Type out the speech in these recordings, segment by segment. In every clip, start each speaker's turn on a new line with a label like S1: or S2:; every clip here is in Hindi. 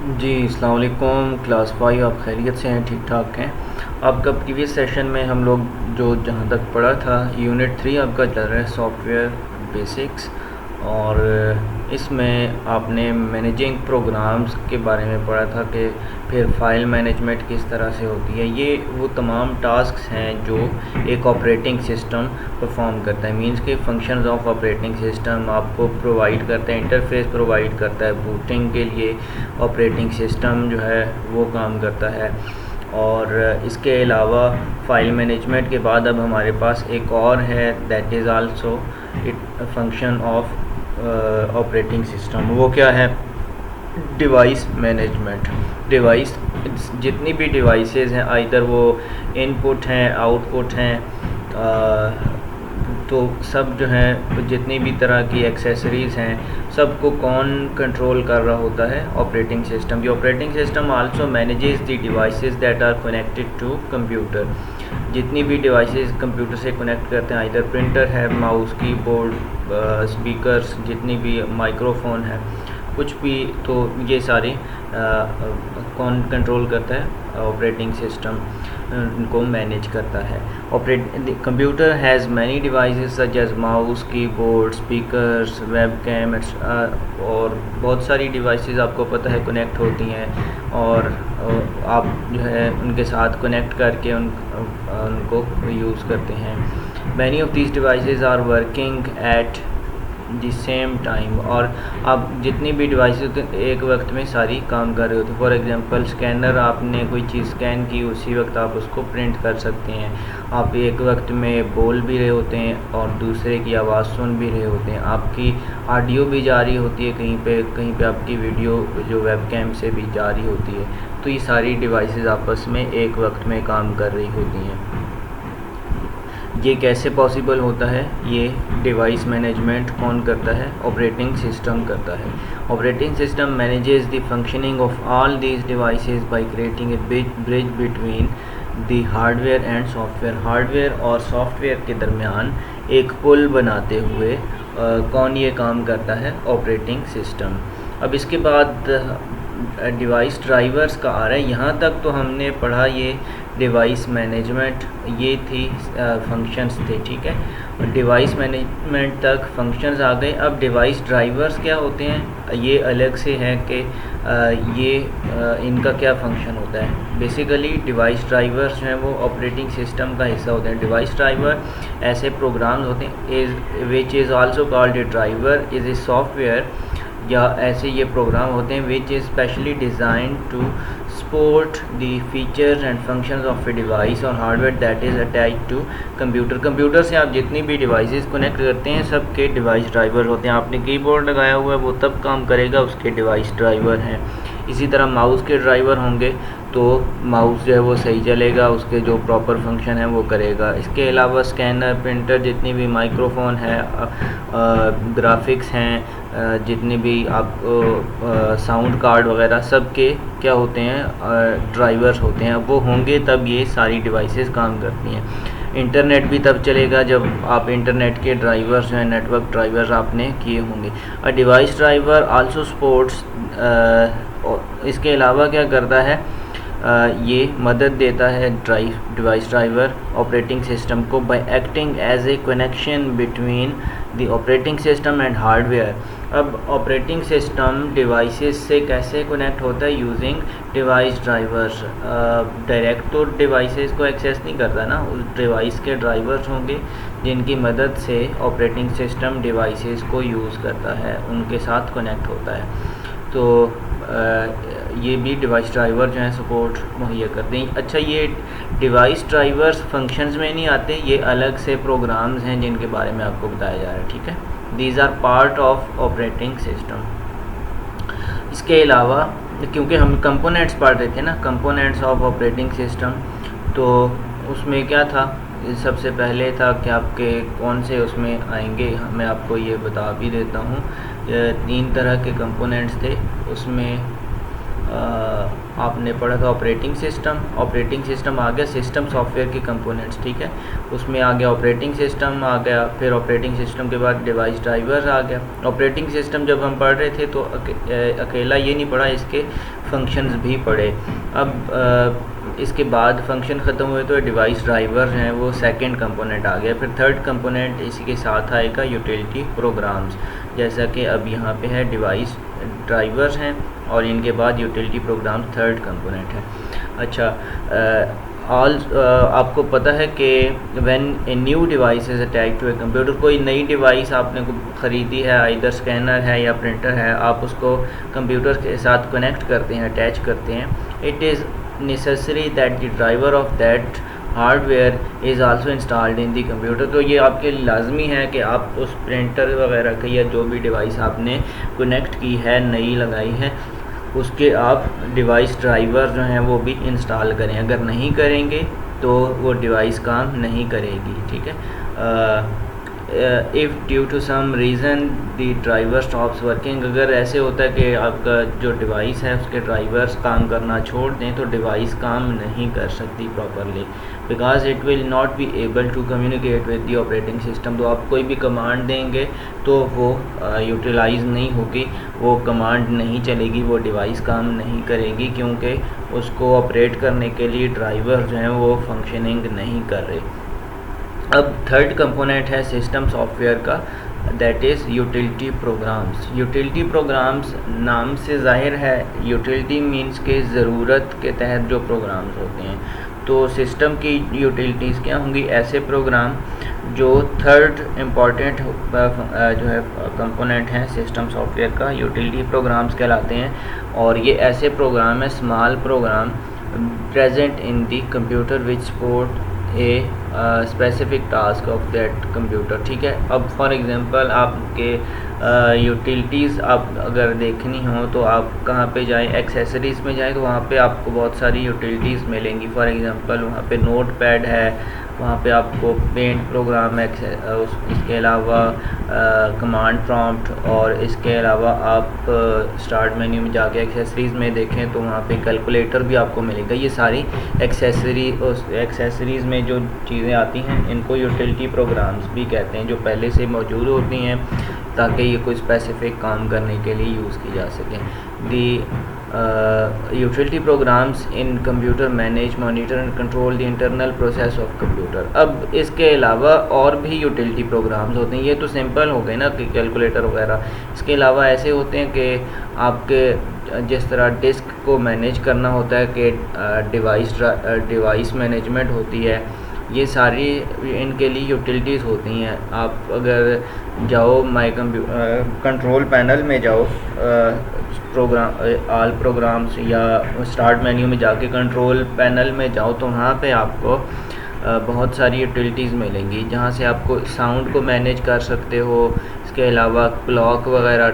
S1: जी अस्सलाम वालेकुम। क्लास 5 आप खैरियत से हैं, ठीक ठाक हैं। आपका प्रीवियस सेशन में हम लोग जो जहाँ तक पढ़ा था यूनिट 3 आपका चल रहा है सॉफ्टवेयर बेसिक्स, और इसमें आपने मैनेजिंग प्रोग्राम्स के बारे में पढ़ा था कि फिर फाइल मैनेजमेंट किस तरह से होती है। ये वो तमाम टास्क्स हैं जो एक ऑपरेटिंग सिस्टम परफॉर्म करता है। मींस के फंक्शंस ऑफ ऑपरेटिंग सिस्टम आपको प्रोवाइड करता है, इंटरफेस प्रोवाइड करता है। बूटिंग के लिए ऑपरेटिंग सिस्टम जो है वो काम करता है। और इसके अलावा फ़ाइल मैनेजमेंट के बाद अब हमारे पास एक और है, that is also it function of operating system. वो क्या है? Device management. डिवाइस, जितनी भी डिवाइसेस हैं, आइदर वो इनपुट हैं, आउटपुट हैं, तो सब जो हैं, जितनी भी तरह की एक्सेसरीज़ हैं, सबको कौन कंट्रोल कर रहा होता है? Operating system. The operating system also manages the devices that are connected to computer. जितनी भी डिवाइसेस कंप्यूटर से कनेक्ट करते हैं, आइदर प्रिंटर है, माउस, कीबोर्ड, स्पीकर्स, जितनी भी माइक्रोफोन है, कुछ भी, तो ये सारे कौन कंट्रोल करता है? ऑपरेटिंग सिस्टम को मैनेज करता है। Computer has many devices such as mouse, keyboard, speakers, webcam, और बहुत सारी डिवाइसेस आपको पता है कनेक्ट होती हैं, और आप जो है उनके साथ कनेक्ट करके उनको यूज़ करते हैं। Many of these devices are working at the same time. और आप जितनी भी डिवाइस होते हैं एक वक्त में सारी काम कर रहे होते हैं। फॉर एग्जांपल स्कैनर, आपने कोई चीज़ स्कैन की, उसी वक्त आप उसको प्रिंट कर सकते हैं। आप एक वक्त में बोल भी रहे होते हैं और दूसरे की आवाज़ सुन भी रहे होते हैं। आपकी ऑडियो भी जारी होती है, कहीं पे आपकी वीडियो जो वेबकैम से भी जारी होती है। तो ये सारी डिवाइसेस आपस में एक वक्त में काम कर रही होती हैं। ये कैसे पॉसिबल होता है? ये डिवाइस मैनेजमेंट कौन करता है? ऑपरेटिंग सिस्टम करता है। Operating system manages the functioning of all these devices by creating a bridge between the hardware and software. Hardware और सॉफ्टवेयर के दरमियान एक पुल बनाते हुए कौन ये काम करता है? Operating system. अब इसके बाद डिवाइस ड्राइवर्स का आ रहा है। यहाँ तक तो हमने पढ़ा ये डिवाइस मैनेजमेंट, ये थी फंक्शंस थे, ठीक है। डिवाइस मैनेजमेंट तक फंक्शंस आ गए। अब डिवाइस ड्राइवर्स क्या होते हैं, ये अलग से है कि इनका क्या फंक्शन होता है। बेसिकली डिवाइस ड्राइवर्स जो हैं वो ऑपरेटिंग सिस्टम का हिस्सा होते हैं। डिवाइस ड्राइवर ऐसे प्रोग्राम्स होते हैं which is also called a driver is a software, या ऐसे ये प्रोग्राम होते हैं which is specially design to support the features and functions of a device or hardware that is attached to computer. Computer से आप जितनी भी डिवाइसेस कनेक्ट करते हैं सब के डिवाइस ड्राइवर होते हैं। आपने कीबोर्ड लगाया हुआ है, वो तब काम करेगा, उसके डिवाइस ड्राइवर हैं। इसी तरह माउस के ड्राइवर होंगे तो माउस जो है वो सही चलेगा, उसके जो प्रॉपर फंक्शन है वो करेगा। इसके अलावा स्कैनर, प्रिंटर, जितनी भी माइक्रोफोन है, ग्राफिक्स हैं, जितनी भी आप साउंड कार्ड वगैरह, सब के क्या होते हैं? ड्राइवर्स होते हैं। वो होंगे तब ये सारी डिवाइसेस काम करती हैं। इंटरनेट भी तब चलेगा जब आप इंटरनेट के ड्राइवर्स जो हैं, नेटवर्क ड्राइवर्स आपने किए होंगे। A device driver also supports, इसके अलावा क्या करता है? ये मदद देता है डिवाइस ड्राइवर ऑपरेटिंग सिस्टम को by acting as a connection between the operating system and hardware. अब ऑपरेटिंग सिस्टम डिवाइसेस से कैसे कनेक्ट होता है? Using device drivers. डायरेक्ट तो डिवाइसेस को एक्सेस नहीं करता ना, उस डिवाइस के ड्राइवर्स होंगे जिनकी मदद से ऑपरेटिंग सिस्टम डिवाइसेस को यूज़ करता है, उनके साथ कनेक्ट होता है। तो ये भी डिवाइस ड्राइवर जो हैं सपोर्ट मुहैया करते हैं। अच्छा, ये डिवाइस ड्राइवर्स फंक्शंस में नहीं आते, ये अलग से प्रोग्राम्स हैं जिनके बारे में आपको बताया जा रहा है, ठीक है। These are part of operating system. इसके अलावा क्योंकि हम कंपोनेंट्स पढ़ रहे थे ना, कंपोनेंट्स ऑफ ऑपरेटिंग सिस्टम, तो उसमें क्या था? सबसे पहले था कि आपके कौन से उसमें आएंगे, मैं आपको ये बता भी देता हूँ। 3 तरह के कंपोनेंट्स थे उसमें। आपने पढ़ा था ऑपरेटिंग सिस्टम आ गया सिस्टम सॉफ्टवेयर के कंपोनेंट्स, ठीक है, उसमें आ गया ऑपरेटिंग सिस्टम आ गया, फिर ऑपरेटिंग सिस्टम के बाद डिवाइस ड्राइवर्स आ गया। ऑपरेटिंग सिस्टम जब हम पढ़ रहे थे तो अकेला ये नहीं पढ़ा, इसके फंक्शंस भी पढ़े। अब इसके बाद फंक्शन ख़त्म हुए तो डिवाइस ड्राइवर हैं वो सेकंड कंपोनेंट आ गया। फिर थर्ड कंपोनेंट इसी के साथ आएगा यूटिलिटी प्रोग्राम्स, जैसा कि अब यहाँ पे है डिवाइस ड्राइवर्स हैं और इनके बाद यूटिलिटी प्रोग्राम थर्ड कंपोनेंट है। अच्छा, आपको पता है कि when a new device is attach to a computer, कोई नई डिवाइस आपने ख़रीदी है, आइदर स्कैनर है या प्रिंटर है, आप उसको कंप्यूटर के साथ कनेक्ट करते हैं, अटैच करते हैं, it is necessary that the driver of that hardware is also installed in the computer. तो ये आपके लाजमी है कि आप उस प्रिंटर वगैरह की या जो भी डिवाइस आपने कनेक्ट की है, नई लगाई है, उसके आप डिवाइस ड्राइवर जो हैं वो भी इंस्टॉल करें। अगर नहीं करेंगे तो वो डिवाइस काम नहीं करेगी, ठीक है। If due to some reason the driver stops working, अगर ऐसे होता है कि आपका जो डिवाइस है उसके ड्राइवर्स काम करना छोड़ दें तो डिवाइस काम नहीं कर सकती properly, because it will not be able to communicate with the operating system. तो आप कोई भी कमांड देंगे तो वो यूटिलाइज़ नहीं होगी, वो कमांड नहीं चलेगी, वो डिवाइस काम नहीं करेगी, क्योंकि उसको ऑपरेट करने के लिए ड्राइवर जो हैं वो फंक्शनिंग नहीं कर रहे। अब थर्ड कंपोनेंट है सिस्टम सॉफ्टवेयर का, that is utility programmes. Utility programmes नाम से ज़ाहिर है, यूटिलिटी मींस के ज़रूरत के तहत जो प्रोग्राम्स होते हैं। तो सिस्टम की यूटिलिटीज़ क्या होंगी? ऐसे प्रोग्राम जो थर्ड इम्पॉर्टेंट जो है कंपोनेंट हैं सिस्टम सॉफ्टवेयर का, यूटिलिटी प्रोग्राम्स कहलाते हैं। और ये ऐसे प्रोग्राम है, small program present in the computer which support a specific task of that computer, ठीक है। अब फॉर एग्जांपल आपके यूटिलिटीज़ आप अगर देखनी हो तो आप कहाँ पे जाएं, एक्सेसरीज़ में जाएं तो वहाँ पे आपको बहुत सारी यूटिलिटीज़ मिलेंगी। फॉर एग्जांपल वहाँ पे नोट पैड है, वहाँ पे आपको पेंट प्रोग्राम है, इसके अलावा कमांड प्रॉम्प्ट, और इसके अलावा आप स्टार्ट मेन्यू में जाके एक्सेसरीज़ में देखें तो वहाँ पे कैलकुलेटर भी आपको मिलेगा। ये सारी एक्सेसरीज़ में जो चीज़ें आती हैं इनको यूटिलिटी प्रोग्राम्स भी कहते हैं, जो पहले से मौजूद होती हैं ताकि ये कोई स्पेसिफिक काम करने के लिए यूज़ की जा सकें। The utility programs in computer manage, monitor and control the internal process of computer. अब इसके अलावा और भी यूटिलिटी प्रोग्राम्स होते हैं, ये तो सिंपल हो गए ना कि कैलकुलेटर वगैरह। इसके अलावा ऐसे होते हैं कि आपके जिस तरह डिस्क को मैनेज करना होता है कि डिवाइस मैनेजमेंट होती है, ये सारी इनके लिए यूटिलिटीज़ होती हैं। आप अगर जाओ माई कंट्रोल पैनल में जाओ, ऑल प्रोग्राम्स या स्टार्ट मेन्यू में जाके कंट्रोल पैनल में जाओ तो वहाँ पे आपको बहुत सारी यूटिलिटीज़ मिलेंगी, जहाँ से आपको साउंड को मैनेज कर सकते हो। इसके अलावा क्लॉक वगैरह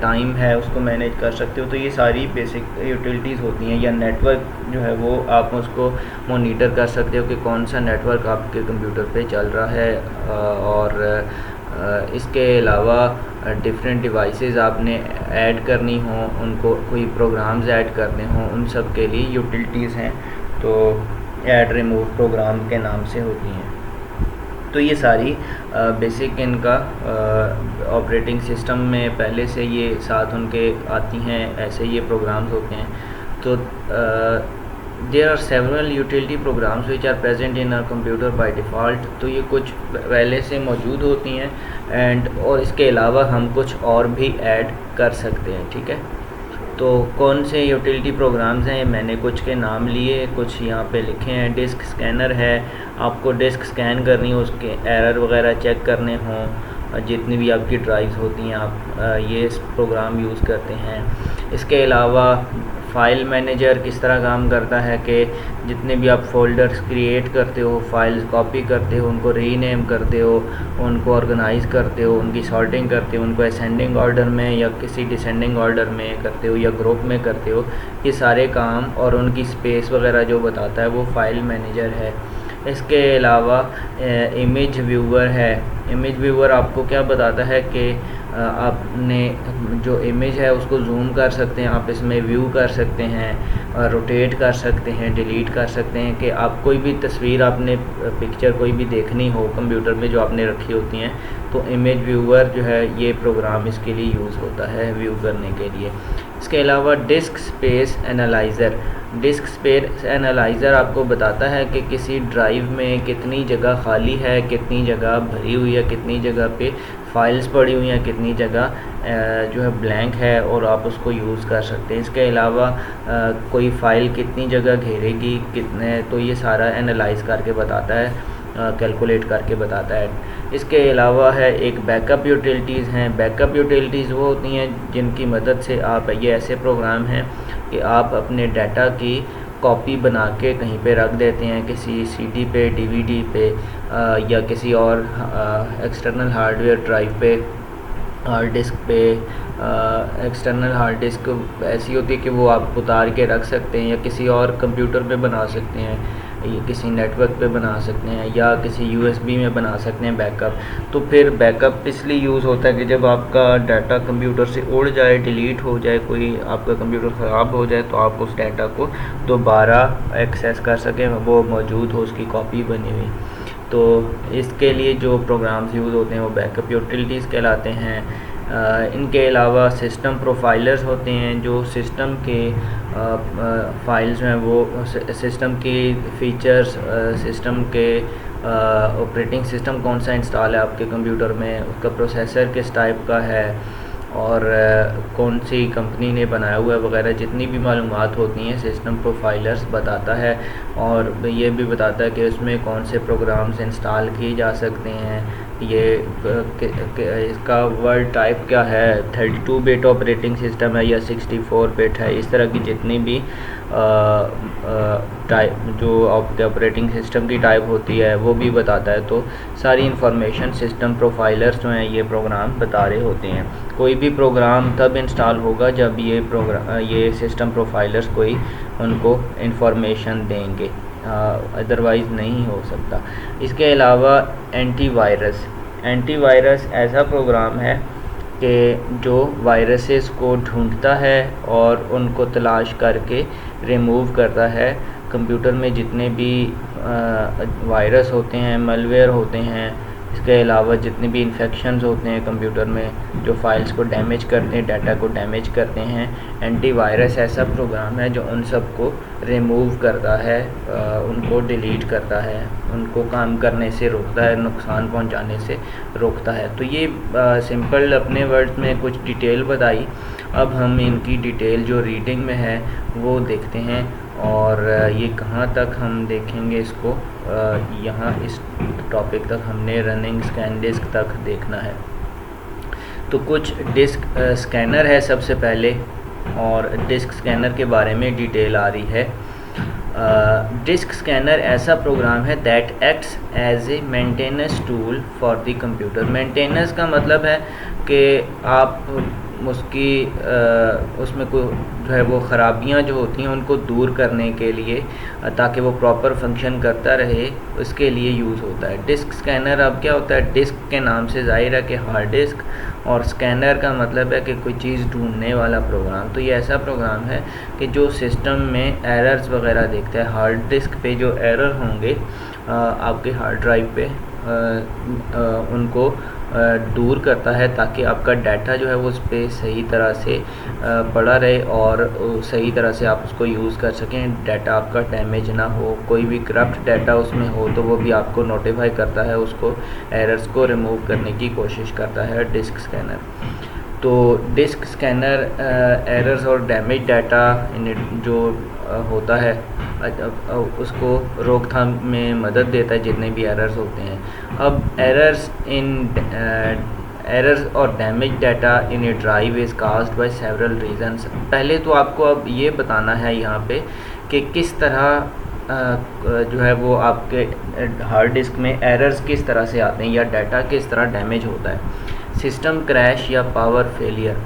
S1: टाइम है उसको मैनेज कर सकते हो। तो ये सारी बेसिक यूटिलिटीज़ होती हैं। या नेटवर्क जो है वो आप उसको मॉनिटर कर सकते हो कि कौन सा नेटवर्क आपके कंप्यूटर पे चल रहा है। और इसके अलावा डिफरेंट डिवाइसेस आपने ऐड करनी हो, उनको कोई प्रोग्राम्स ऐड करने हों, उन सब के लिए यूटिलिटीज़ हैं, तो ऐड रिमूव प्रोग्राम के नाम से होती हैं। तो ये सारी बेसिक इनका ऑपरेटिंग सिस्टम में पहले से ये साथ उनके आती हैं, ऐसे ये प्रोग्राम्स होते हैं। तो there are several utility programs which are present in our computer by default. तो ये कुछ पहले से मौजूद होती हैं और इसके अलावा हम कुछ और भी ऐड कर सकते हैं, ठीक है। तो कौन से यूटिलिटी प्रोग्राम्स हैं, मैंने कुछ के नाम लिए, कुछ यहाँ पे लिखे हैं। डिस्क स्कैनर है, आपको डिस्क स्कैन करनी हो, उसके एरर वगैरह चेक करने हों, जितनी भी आपकी ड्राइव्स होती हैं आप ये प्रोग्राम यूज़ करते हैं। इसके अलावा फ़ाइल मैनेजर किस तरह काम करता है कि जितने भी आप फ़ोल्डर्स क्रिएट करते हो, फाइल्स कॉपी करते हो, उनको रीनेम करते हो, उनको ऑर्गेनाइज़ करते हो, उनकी सॉर्टिंग करते हो, उनको असेंडिंग ऑर्डर में या किसी डिसेंडिंग ऑर्डर में करते हो या ग्रुप में करते हो, ये सारे काम और उनकी स्पेस वगैरह जो बताता है वो फ़ाइल मैनेजर है। इसके अलावा इमेज व्यूवर है। इमेज व्यूवर आपको क्या बताता है कि आपने जो इमेज है उसको जूम कर सकते हैं, आप इसमें व्यू कर सकते हैं, रोटेट कर सकते हैं, डिलीट कर सकते हैं। कि आप कोई भी तस्वीर आपने पिक्चर कोई भी देखनी हो कंप्यूटर में जो आपने रखी होती हैं, तो इमेज व्यूअर जो है ये प्रोग्राम इसके लिए यूज़ होता है व्यू करने के लिए। इसके अलावा disc space analyser, disc space analyser आपको बताता है कि किसी ड्राइव में कितनी जगह खाली है, कितनी जगह भरी हुई है, कितनी जगह पे फाइल्स पड़ी हुई हैं, कितनी जगह जो है ब्लैंक है, और आप उसको यूज़ कर सकते हैं। इसके अलावा कोई फ़ाइल कितनी जगह घेरेगी, कितने, तो ये सारा एनालाइज करके बताता है, कैलकुलेट करके बताता है। इसके अलावा है एक बैकअप यूटिलिटीज़ हैं। बैकअप यूटिलिटीज़ वो होती हैं जिनकी मदद से आप, ये ऐसे प्रोग्राम हैं कि आप अपने डाटा की कॉपी बना के कहीं पे रख देते हैं, किसी सीडी पे, डीवीडी पे, या किसी और एक्सटर्नल हार्डवेयर ड्राइव पे, हार्ड डिस्क पे। एक्सटर्नल हार्ड डिस्क ऐसी होती है कि वो आप उतार के रख सकते हैं, या किसी और कंप्यूटर पे बना सकते हैं, या किसी नेटवर्क पे बना सकते हैं, या किसी यूएसबी में बना सकते हैं बैकअप। तो फिर बैकअप इसलिए यूज़ होता है कि जब आपका डाटा कंप्यूटर से उड़ जाए, डिलीट हो जाए, कोई आपका कंप्यूटर ख़राब हो जाए, तो आप उस डाटा को दोबारा एक्सेस कर सकें, वो मौजूद हो, उसकी कॉपी बनी हुई। तो इसके लिए जो प्रोग्राम्स यूज़ होते हैं वो बैकअप यूटिलिटीज़ कहलाते हैं। इनके अलावा सिस्टम प्रोफाइलर्स होते हैं, जो सिस्टम के फाइल्स हैं, वो सिस्टम की फ़ीचर्स, सिस्टम के ऑपरेटिंग सिस्टम कौन सा इंस्टॉल है आपके कंप्यूटर में, उसका प्रोसेसर किस टाइप का है, और कौन सी कंपनी ने बनाया हुआ है वगैरह, जितनी भी मालूमात होती हैं सिस्टम प्रोफाइलर्स बताता है। और ये भी बताता है कि उसमें कौन से प्रोग्राम्स इंस्टॉल किए जा सकते हैं, ये इसका वर्ड टाइप क्या है, 32 बिट ऑपरेटिंग सिस्टम है या 64 बिट है। इस तरह की जितनी भी टाइप जो ऑपरेटिंग सिस्टम की टाइप होती है वो भी बताता है। तो सारी इंफॉर्मेशन सिस्टम प्रोफाइलर्स जो हैं ये प्रोग्राम बता रहे होते हैं। कोई भी प्रोग्राम तब इंस्टॉल होगा जब ये सिस्टम प्रोफाइलर्स कोई उनको इंफॉर्मेशन देंगे, अदरवाइज़ नहीं हो सकता। इसके अलावा एंटीवायरस ऐसा प्रोग्राम है कि जो वायरसेस को ढूंढता है और उनको तलाश करके रिमूव करता है। कंप्यूटर में जितने भी वायरस होते हैं, मलवेयर होते हैं, इसके अलावा जितने भी इन्फेक्शंस होते हैं कंप्यूटर में जो फाइल्स को डैमेज करते हैं, डाटा को डैमेज करते हैं, एंटीवायरस ऐसा प्रोग्राम है जो उन सब को रिमूव करता है, उनको डिलीट करता है, उनको काम करने से रोकता है, नुकसान पहुंचाने से रोकता है। तो ये सिंपल अपने वर्ड्स में कुछ डिटेल बताई। अब हम इनकी डिटेल जो रीडिंग में है वो देखते हैं, और ये कहाँ तक हम देखेंगे इसको, यहाँ इस टॉपिक तक हमने रनिंग स्कैन डिस्क तक देखना है। तो कुछ डिस्क स्कैनर है सबसे पहले, और डिस्क स्कैनर के बारे में डिटेल आ रही है। डिस्क स्कैनर ऐसा प्रोग्राम है that acts as a maintenance tool for the computer. Maintenance का मतलब है कि आप उसमें कोई जो है वो ख़राबियाँ जो होती हैं उनको दूर करने के लिए, ताकि वो प्रॉपर फंक्शन करता रहे, उसके लिए यूज़ होता है डिस्क स्कैनर। अब क्या होता है, डिस्क के नाम से ज़ाहिर है कि हार्ड डिस्क, और स्कैनर का मतलब है कि कोई चीज़ ढूंढने वाला प्रोग्राम। तो ये ऐसा प्रोग्राम है कि जो सिस्टम में एरर्स वगैरह देखता है, हार्ड डिस्क पे जो एरर होंगे आपके हार्ड ड्राइव पे, उनको दूर करता है, ताकि आपका डाटा जो है वो उस पर सही तरह से पड़ा रहे और सही तरह से आप उसको यूज़ कर सकें, डाटा आपका डैमेज ना हो। कोई भी करप्ट डाटा उसमें हो तो वो भी आपको नोटिफाई करता है, उसको एरर्स को रिमूव करने की कोशिश करता है डिस्क स्कैनर। तो डिस्क स्कैनर एरर्स और डैमेज डाटा जो होता है उसको रोकथाम में मदद देता है, जितने भी एरर्स होते हैं। अब एरर्स और damage data in A drive is caused by several reasons. पहले तो आपको अब ये बताना है यहाँ पे कि किस तरह जो है वो आपके हार्ड डिस्क में एरर्स किस तरह से आते हैं या डाटा किस तरह डैमेज होता है। सिस्टम क्रैश या पावर फेलियर।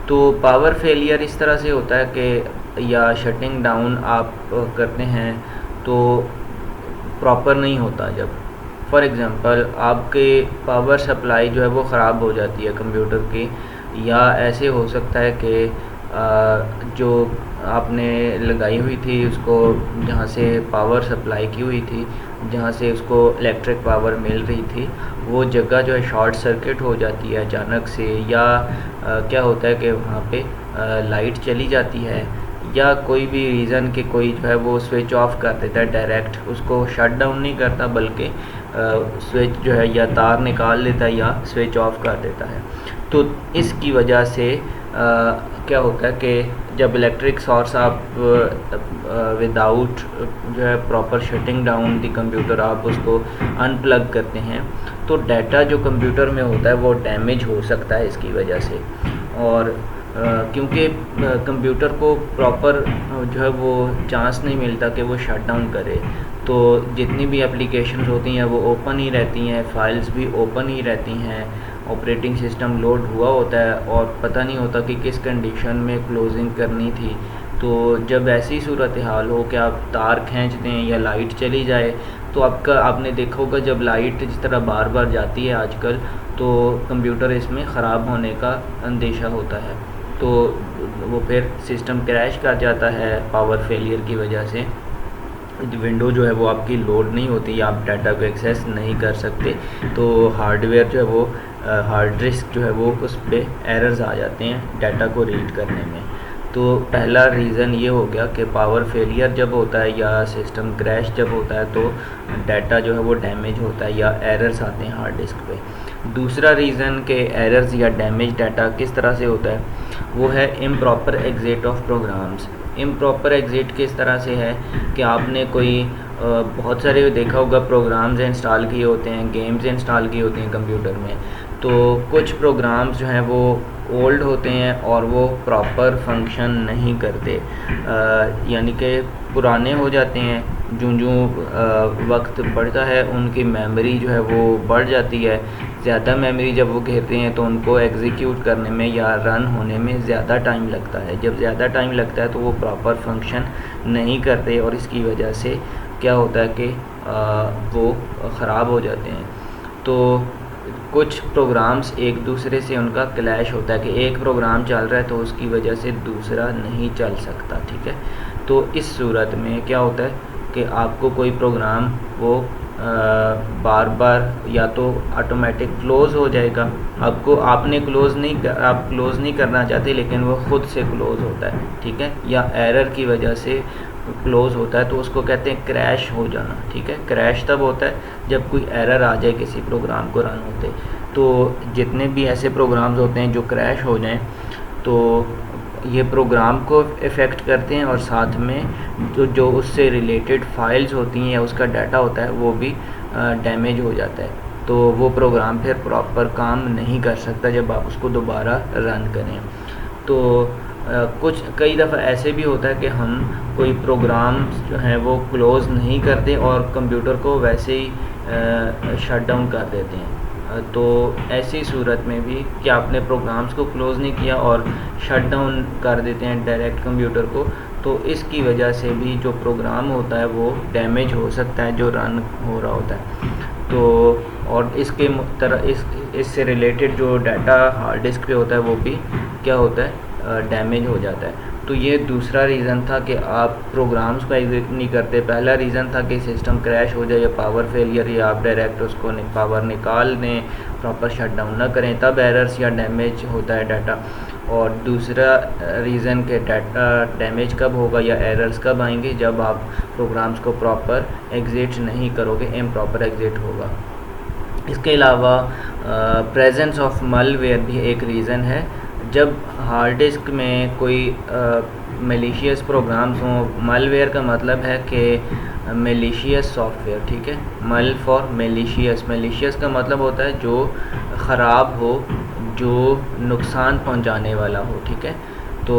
S1: तो पावर फेलियर इस तरह से होता है कि या शटिंग डाउन आप करते हैं तो प्रॉपर नहीं होता जब फॉर एग्ज़ाम्पल आपके पावर सप्लाई जो है वो ख़राब हो जाती है कंप्यूटर की, या ऐसे हो सकता है कि जो आपने लगाई हुई थी उसको, जहाँ से पावर सप्लाई की हुई थी, जहाँ से उसको इलेक्ट्रिक पावर मिल रही थी, वो जगह जो है शॉर्ट सर्किट हो जाती है अचानक से, या क्या होता है कि वहाँ पे लाइट चली जाती है, या कोई भी रीज़न के कोई जो है वो स्विच ऑफ कर देता है डायरेक्ट, उसको शट डाउन नहीं करता बल्कि स्विच जो है या तार निकाल लेता है या स्विच ऑफ कर देता है। तो इसकी वजह से क्या होता है कि जब इलेक्ट्रिक सोर्स आप विदाउट जो है proper shutting down the computer आप उसको अनप्लग करते हैं, तो डाटा जो कंप्यूटर में होता है वो डैमेज हो सकता है इसकी वजह से। और क्योंकि कंप्यूटर को प्रॉपर जो है वो चांस नहीं मिलता कि वो शट डाउन करे, तो जितनी भी एप्लीकेशंस होती हैं वो ओपन ही रहती हैं, फाइल्स भी ओपन ही रहती हैं, ऑपरेटिंग सिस्टम लोड हुआ होता है और पता नहीं होता कि किस कंडीशन में क्लोजिंग करनी थी। तो जब ऐसी सूरत हाल हो कि आप तार खींच दें या लाइट चली जाए, तो आपने देखा होगा जब लाइट जिस तरह बार बार जाती है आजकल, तो कंप्यूटर इसमें ख़राब होने का अंदेशा होता है, तो वो फिर सिस्टम क्रैश कर जाता है पावर फेलियर की वजह से। विंडो जो है वो आपकी लोड नहीं होती या आप डाटा को एक्सेस नहीं कर सकते, तो हार्डवेयर जो है वो हार्ड डिस्क जो है वो उस पर एरर्स आ जाते हैं डाटा को रीड करने में। तो पहला रीज़न ये हो गया कि पावर फेलियर जब होता है या सिस्टम क्रैश जब होता है तो डाटा जो है वो डैमेज होता है या एरर्स आते हैं हार्ड डिस्क पे। दूसरा रीज़न के एरर्स या डैमेज डाटा किस तरह से होता है, वो है improper exit of programs. Improper exit किस तरह से है कि आपने कोई बहुत सारे देखा होगा प्रोग्राम्स इंस्टॉल किए होते हैं, गेम्स इंस्टॉल किए होते हैं कंप्यूटर में, तो कुछ प्रोग्राम्स जो हैं वो ओल्ड होते हैं और वो प्रॉपर फंक्शन नहीं करते, यानी कि पुराने हो जाते हैं। जो वक्त बढ़ता है उनकी मेमोरी जो है वो बढ़ जाती है, ज़्यादा मेमोरी जब वो घेरते हैं तो उनको एग्जीक्यूट करने में या रन होने में ज़्यादा टाइम लगता है। जब ज़्यादा टाइम लगता है तो वो प्रॉपर फंक्शन नहीं करते और इसकी वजह से क्या होता है कि वो ख़राब हो जाते हैं। तो कुछ प्रोग्राम्स एक दूसरे से उनका क्लैश होता है कि एक प्रोग्राम चल रहा है तो उसकी वजह से दूसरा नहीं चल सकता, ठीक है। तो इस सूरत में क्या होता है कि आपको कोई प्रोग्राम वो बार बार या तो ऑटोमेटिक क्लोज़ हो जाएगा, आपने आप क्लोज़ नहीं करना चाहते लेकिन वो ख़ुद से क्लोज़ होता है, ठीक है, या एरर की वजह से क्लोज़ होता है, तो उसको कहते हैं क्रैश हो जाना, ठीक है। क्रैश तब होता है जब कोई एरर आ जाए किसी प्रोग्राम को रन होते। तो जितने भी ऐसे प्रोग्राम्स होते हैं जो क्रैश हो जाएं तो ये प्रोग्राम को इफ़ेक्ट करते हैं और साथ में जो उससे रिलेटेड फाइल्स होती हैं या उसका डाटा होता है वो भी डैमेज हो जाता है, तो वो प्रोग्राम फिर प्रॉपर काम नहीं कर सकता जब आप उसको दोबारा रन करें। तो कई दफ़ा ऐसे भी होता है कि हम कोई प्रोग्राम जो है वो क्लोज़ नहीं करते और कंप्यूटर को वैसे ही शट डाउन कर देते हैं। तो ऐसी सूरत में भी कि आपने प्रोग्राम्स को क्लोज़ नहीं किया और शट डाउन कर देते हैं डायरेक्ट कंप्यूटर को, तो इसकी वजह से भी जो प्रोग्राम होता है वो डैमेज हो सकता है जो रन हो रहा होता है। तो और इससे रिलेटेड जो डाटा हार्ड डिस्क पे होता है वो भी क्या होता है, डैमेज हो जाता है। तो ये दूसरा रीज़न था कि आप प्रोग्राम्स को एग्जीक्यूट नहीं करते। पहला रीज़न था कि सिस्टम क्रैश हो जाए या पावर फेलियर, या आप डायरेक्ट उसको पावर निकाल दें, प्रॉपर शट डाउन ना करें, तब एरर्स या डैमेज होता है डाटा। और दूसरा रीज़न के डाटा डैमेज कब होगा या एरर्स कब आएंगे, जब आप प्रोग्राम्स को प्रॉपर एग्जिट नहीं करोगे, इम्प्रॉपर एग्जिट होगा। इसके अलावा प्रेजेंस ऑफ मलवेयर भी एक रीज़न है। जब हार्ड डिस्क में कोई मेलिशियस प्रोग्राम्स हों, मलवेयर का मतलब है कि मेलिशियस सॉफ्टवेयर, ठीक है। मल फॉर मेलिशियस का मतलब होता है जो ख़राब हो, जो नुकसान पहुंचाने वाला हो, ठीक है। तो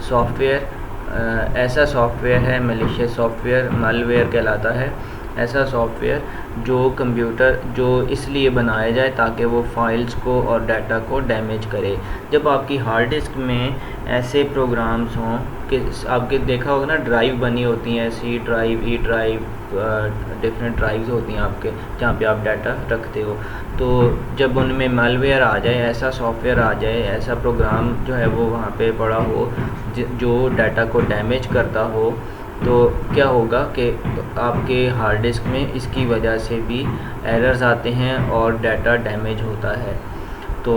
S1: सॉफ्टवेयर ऐसा सॉफ्टवेयर है, मेलिशियस सॉफ्टवेयर मलवेयर कहलाता है, ऐसा सॉफ्टवेयर जो कंप्यूटर जो इसलिए बनाया जाए ताकि वो फाइल्स को और डाटा को डैमेज करे। जब आपकी हार्ड डिस्क में ऐसे प्रोग्राम्स हों कि आपके देखा होगा ना, ड्राइव बनी होती हैं, C drive, E drive, different drives होती हैं आपके जहाँ पे आप डाटा रखते हो। तो जब उनमें मालवेयर आ जाए, ऐसा सॉफ्टवेयर आ जाए, ऐसा प्रोग्राम जो है वो वहाँ पे पड़ा हो जो डाटा को डैमेज करता हो, तो क्या होगा कि आपके हार्ड डिस्क में इसकी वजह से भी एरर्स आते हैं और डाटा डैमेज होता है। तो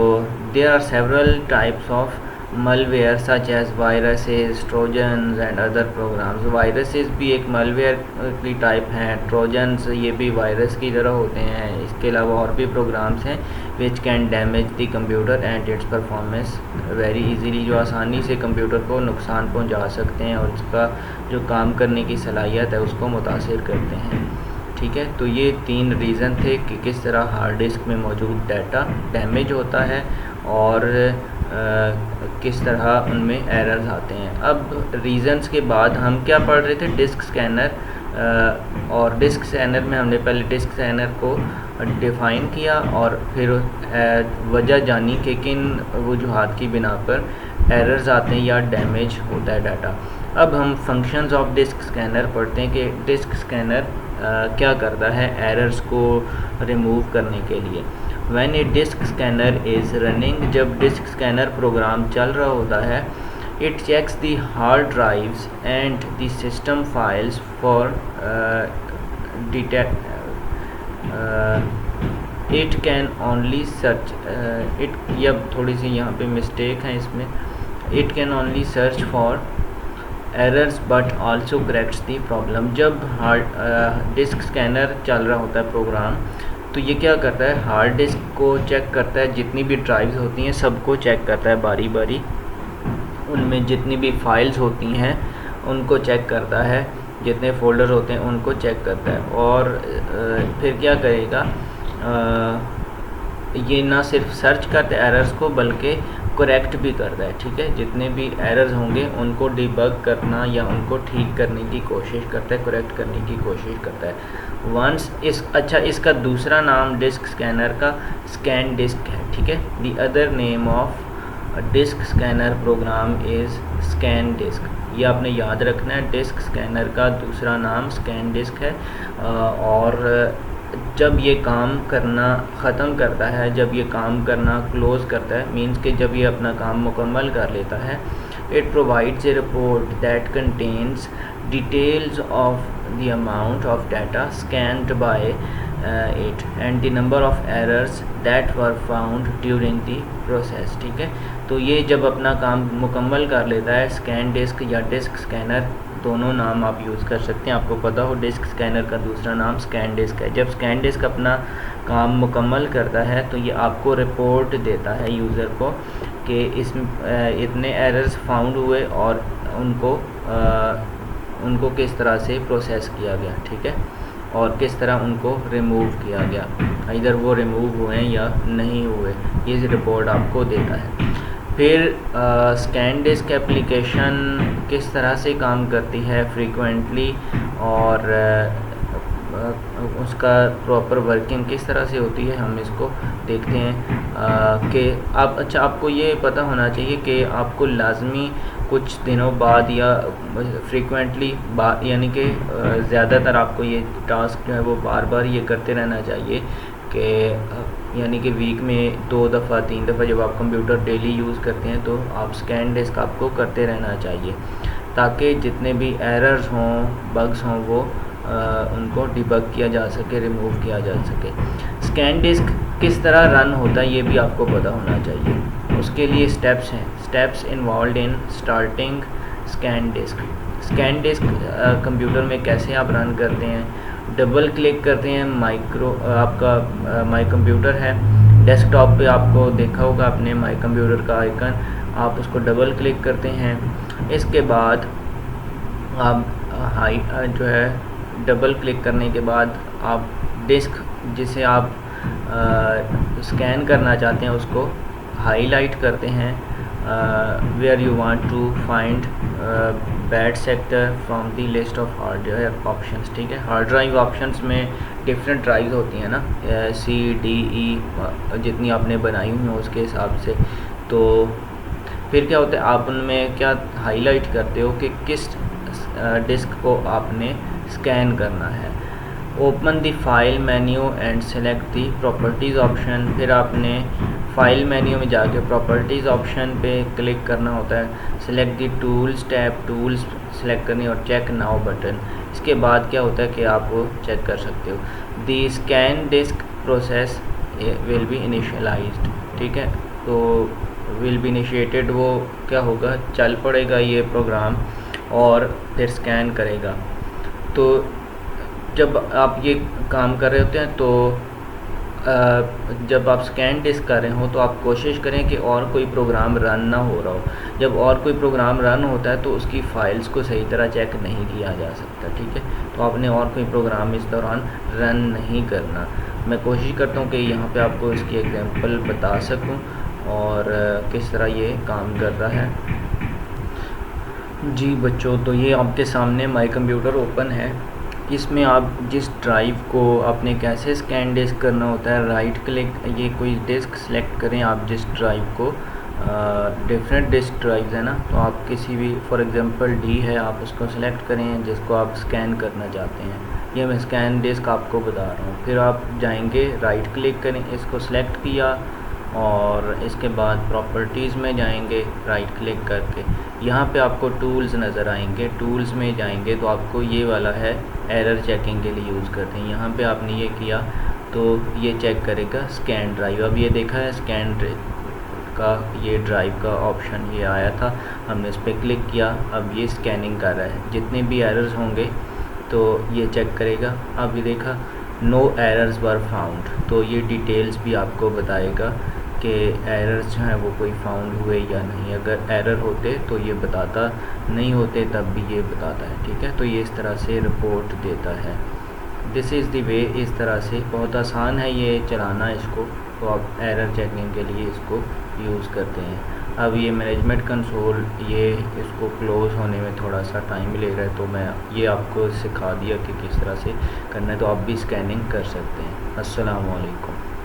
S1: there are several types of malware such as viruses, trojans and other programs। Viruses भी एक malware की टाइप हैं, ट्रोजन्स ये भी वायरस की तरह होते हैं। इसके अलावा और भी प्रोग्राम्स हैं which can damage the computer and its performance very easily, जो आसानी से कंप्यूटर को नुकसान पहुंचा सकते हैं और इसका जो काम करने की सलाहियत है उसको मुतासिर करते हैं। ठीक है, तो ये 3 रीज़न थे कि किस तरह हार्ड डिस्क में मौजूद डाटा डैमेज होता है और किस तरह उनमें एरर्स आते हैं। अब रीज़न्स के बाद हम क्या पढ़ रहे थे, डिस्क स्कैनर, और डिस्क स्कैनर में हमने पहले डिस्क स्कैनर को डिफ़ाइन किया और फिर वजह जानी कि किन वजूहात की बिना पर एरर्स आते हैं या डैमेज होता है डाटा। अब हम फंक्शंस ऑफ डिस्क स्कैनर पढ़ते हैं कि डिस्क स्कैनर क्या करता है एरर्स को रिमूव करने के लिए। When a disk scanner is running, जब डिस्क स्कैनर प्रोग्राम चल रहा होता है, it checks the hard drives and the system files for detect it can only search it, ये थोड़ी सी यहाँ पे मिस्टेक है इसमें, it can only search for errors but also corrects the problem। जब हार्ड डिस्क स्कैनर चल रहा होता है प्रोग्राम, तो ये क्या करता है, हार्ड डिस्क को चेक करता है, जितनी भी ड्राइव्स होती हैं सबको चेक करता है बारी बारी, उनमें जितनी भी फाइल्स होती हैं उनको चेक करता है, जितने फोल्डर होते हैं उनको चेक करता है। और फिर क्या करेगा, ये ना सिर्फ सर्च करता है एरर्स को बल्कि करेक्ट भी करता है। ठीक है, जितने भी एरर्स होंगे उनको डिबग करना या उनको ठीक करने की कोशिश करता है, करेक्ट करने की कोशिश करता है। वंस इसका दूसरा नाम डिस्क स्कैनर का स्कैन डिस्क है। ठीक है, the other name of disk scanner program is scan disk. ये आपने याद रखना है, डिस्क स्कैनर का दूसरा नाम स्कैन डिस्क है। और जब ये काम करना ख़त्म करता है, जब ये काम करना क्लोज़ करता है, मींस कि जब ये अपना काम मुकम्मल कर लेता है, it provides a report that contains details of the amount of data scanned by it and the number of errors that were found during the process। ठीक है, तो ये जब अपना काम मुकम्मल कर लेता है, स्कैन डिस्क या डिस्क स्कैनर दोनों नाम आप यूज़ कर सकते हैं। आपको पता हो डिस्क स्कैनर का दूसरा नाम स्कैन डिस्क है। जब स्कैन डिस्क अपना काम मुकम्मल करता है तो ये आपको रिपोर्ट देता है यूज़र को कि इसमें इतने एरर्स फाउंड हुए और उनको किस तरह से प्रोसेस किया गया। ठीक है, और किस तरह उनको रिमूव किया गया, इधर वो रिमूव हुए हैं या नहीं हुए, ये रिपोर्ट आपको देता है। फिर स्कैन डिस्क एप्लीकेशन किस तरह से काम करती है फ्रीक्वेंटली और उसका प्रॉपर वर्किंग किस तरह से होती है, हम इसको देखते हैं कि आपको ये पता होना चाहिए कि आपको लाजमी कुछ दिनों बाद या फ्रीक्वेंटली यानी कि ज़्यादातर आपको ये टास्क जो है वो बार बार ये करते रहना चाहिए कि यानी कि वीक में 2 दफ़ा 3 दफ़ा जब आप कंप्यूटर डेली यूज़ करते हैं तो आप स्कैन डिस्क आपको करते रहना चाहिए ताकि जितने भी एरर्स हों, बग्स हों, वो उनको डिबग किया जा सके, रिमूव किया जा सके। स्कैन डिस्क किस तरह रन होता है ये भी आपको पता होना चाहिए। उसके लिए स्टेप्स हैं, steps involve in starting scan disk. Scan disk computer में कैसे आप रन करते हैं, डबल क्लिक करते हैं, आपका माई कंप्यूटर है डेस्कटॉप पे, आपको देखा होगा आपने माई कंप्यूटर का आइकन, आप उसको डबल क्लिक करते हैं। इसके बाद आप जो है डबल क्लिक करने के बाद आप डिस्क जिसे आप स्कैन करना चाहते हैं उसको हाईलाइट करते हैं where you want to find bad sector from the list of hard drive options. ठीक है, हार्ड ड्राइव ऑप्शंस में डिफरेंट ड्राइव होती हैं ना, C, D, E जितनी आपने बनाई हुई हैं उसके हिसाब से। तो फिर क्या होता है, आप उनमें क्या हाईलाइट करते हो कि किस डिस्क को आपने स्कैन करना है। Open the file menu and select the properties option. फिर आपने फाइल मेन्यू में जाके प्रॉपर्टीज़ ऑप्शन पे क्लिक करना होता है। Select the tools tab, tools select करनी और चेक नाउ बटन। इसके बाद क्या होता है कि आप वो चेक कर सकते हो। The scan disk process will be initialized. ठीक है, तो विल बी इनिशिएटेड, वो क्या होगा, चल पड़ेगा ये प्रोग्राम और फिर स्कैन करेगा। तो जब आप ये काम कर रहे होते हैं तो जब आप स्कैन डिस्क कर रहे हो तो आप कोशिश करें कि और कोई प्रोग्राम रन ना हो रहा हो। जब और कोई प्रोग्राम रन होता है तो उसकी फ़ाइल्स को सही तरह चेक नहीं किया जा सकता। ठीक है, तो आपने और कोई प्रोग्राम इस दौरान रन नहीं करना। मैं कोशिश करता हूँ कि यहाँ पे आपको इसकी एग्जांपल बता सकूँ और किस तरह ये काम कर रहा है। जी बच्चों, तो ये आपके सामने माई कंप्यूटर ओपन है। इसमें आप जिस ड्राइव को आपने कैसे स्कैन डिस्क करना होता है, राइट क्लिक, ये कोई डिस्क सेलेक्ट करें आप जिस ड्राइव को, डिफरेंट डिस्क ड्राइव्स है ना, तो आप किसी भी, फॉर एग्जांपल डी है, आप उसको सेलेक्ट करें जिसको आप स्कैन करना चाहते हैं। ये मैं स्कैन डिस्क आपको बता रहा हूँ। फिर आप जाएंगे, राइट क्लिक करें, इसको सेलेक्ट किया और इसके बाद प्रॉपर्टीज़ में जाएंगे राइट क्लिक करके। यहाँ पे आपको टूल्स नज़र आएंगे, टूल्स में जाएंगे तो आपको ये वाला है एरर चेकिंग के लिए यूज़ करते हैं। यहाँ पे आपने ये किया तो ये चेक करेगा स्कैन ड्राइव। अब ये देखा है स्कैन का ये ड्राइव का ऑप्शन ये आया था, हमने इस पर क्लिक किया, अब ये स्कैनिंग कर रहा है। जितने भी एरर्स होंगे तो ये चेक करेगा। अब ये देखा नो एरर्स वर फाउंड, तो ये डिटेल्स भी आपको बताएगा कि एरर्स जो हैं वो कोई फाउंड हुए या नहीं। अगर एरर होते तो ये बताता, नहीं होते तब भी ये बताता है। ठीक है, तो ये इस तरह से रिपोर्ट देता है। दिस इज़ द वे, इस तरह से बहुत आसान है ये चलाना इसको, तो आप एरर चेकिंग के लिए इसको यूज़ करते हैं। अब ये मैनेजमेंट कंसोल, ये इसको क्लोज़ होने में थोड़ा सा टाइम ले रहा है, तो मैं ये आपको सिखा दिया कि किस तरह से करना है, तो आप भी स्कैनिंग कर सकते हैं। अस्सलाम वालेकुम।